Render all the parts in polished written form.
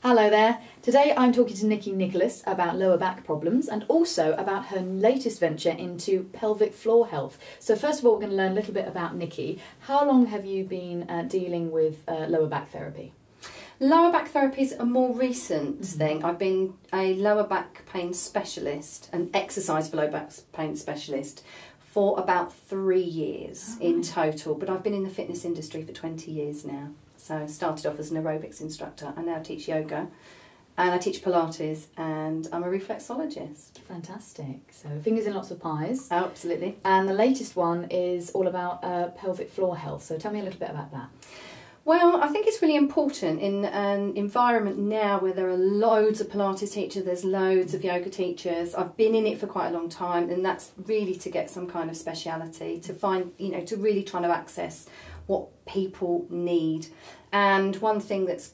Hello there. Today I'm talking to Nikki Nicholas about lower back problems and also about her latest venture into pelvic floor health. So first of all, we're going to learn a little bit about Nikki. How long have you been dealing with lower back therapy? Lower back therapy is a more recent thing. I've been a lower back pain specialist, an exercise for lower back pain specialist, for about 3 years in total. But I've been in the fitness industry for 20 years now. So I started off as an aerobics instructor. I now teach yoga and I teach Pilates and I'm a reflexologist. Fantastic. So fingers in lots of pies. Absolutely. And the latest one is all about pelvic floor health. So tell me a little bit about that. Well, I think it's really important in an environment now where there are loads of Pilates teachers, there's loads of yoga teachers. I've been in it for quite a long time, and that's really to get some kind of speciality, to find, to really try to access what people need. And one thing that's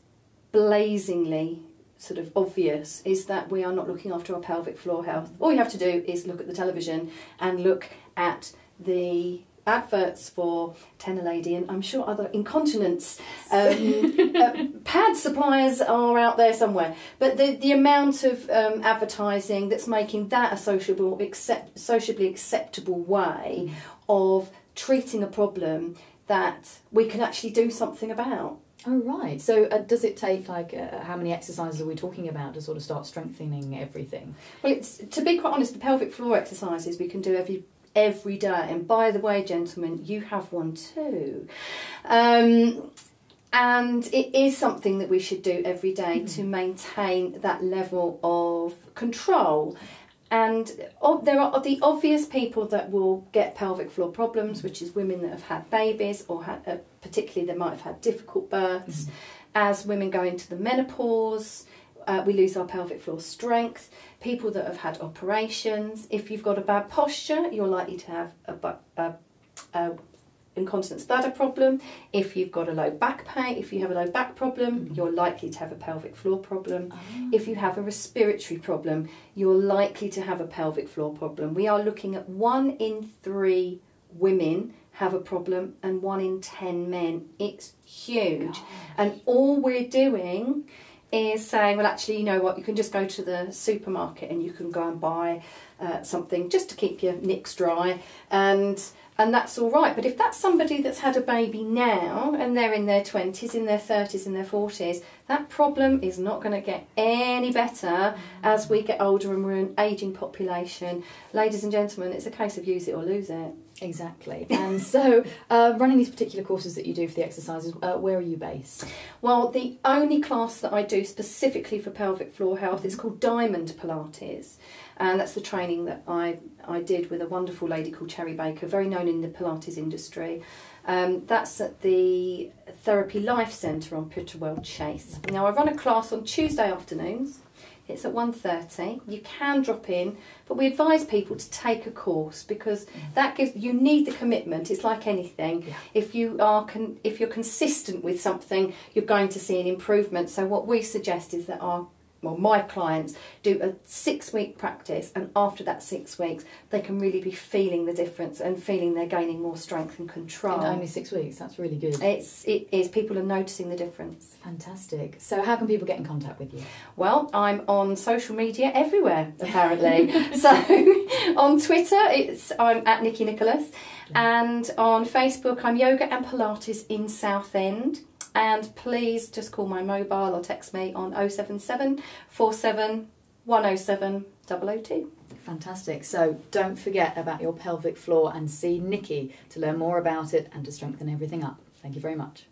blazingly sort of obvious is that we are not looking after our pelvic floor health. All you have to do is look at the television and look at the adverts for Tenor Lady, and I'm sure other incontinence pad suppliers are out there somewhere. But the amount of advertising that's making that a sociably acceptable way of treating a problem that we can actually do something about. Oh, right. So does it take, how many exercises are we talking about to sort of start strengthening everything? Well, to be quite honest, the pelvic floor exercises we can do every day. And by the way, gentlemen, you have one too. And it is something that we should do every day to maintain that level of control. And there are the obvious people that will get pelvic floor problems, which is women that have had babies or particularly they might have had difficult births. As women go into the menopause, we lose our pelvic floor strength. People that have had operations. If you've got a bad posture, you're likely to have a incontinence bladder problem. If you've got a low back pain, if you have a low back problem, you're likely to have a pelvic floor problem. If you have a respiratory problem, you're likely to have a pelvic floor problem. We are looking at 1 in 3 women have a problem and 1 in 10 men. It's huge. And all we're doing is saying, well, actually, you know what, you can just go to the supermarket and you can go and buy something just to keep your nicks dry, and that's all right. But if that's somebody that's had a baby now and they're in their 20s, in their 30s, in their 40s, that problem is not going to get any better as we get older and we're an ageing population. Ladies and gentlemen, it's a case of use it or lose it. Exactly. And so running these particular courses that you do for the exercises, where are you based? Well, the only class that I do specifically for pelvic floor health is called Diamond Pilates, and that's the training that I did with a wonderful lady called Cherry Baker, very known in the Pilates industry. That's at the Therapy Life Centre on Putterwell Chase. Now, I run a class on Tuesday afternoons. It's at 1:30. You can drop in, but we advise people to take a course because that you need the commitment. It's like anything. Yeah. If you're consistent with something, you're going to see an improvement. So what we suggest is that my clients do a 6-week practice, and after that 6 weeks they can really be feeling the difference and feeling they're gaining more strength and control. In only 6 weeks, that's really good. It is. People are noticing the difference. Fantastic. So how can people get in contact with you? Well, I'm on social media everywhere, apparently. So on Twitter, I'm at Nikki Nicholas, and on Facebook I'm Yoga and Pilates in Southend. And please just call my mobile or text me on 077 47 107 002. Fantastic. So don't forget about your pelvic floor and see Nikki to learn more about it and to strengthen everything up. Thank you very much.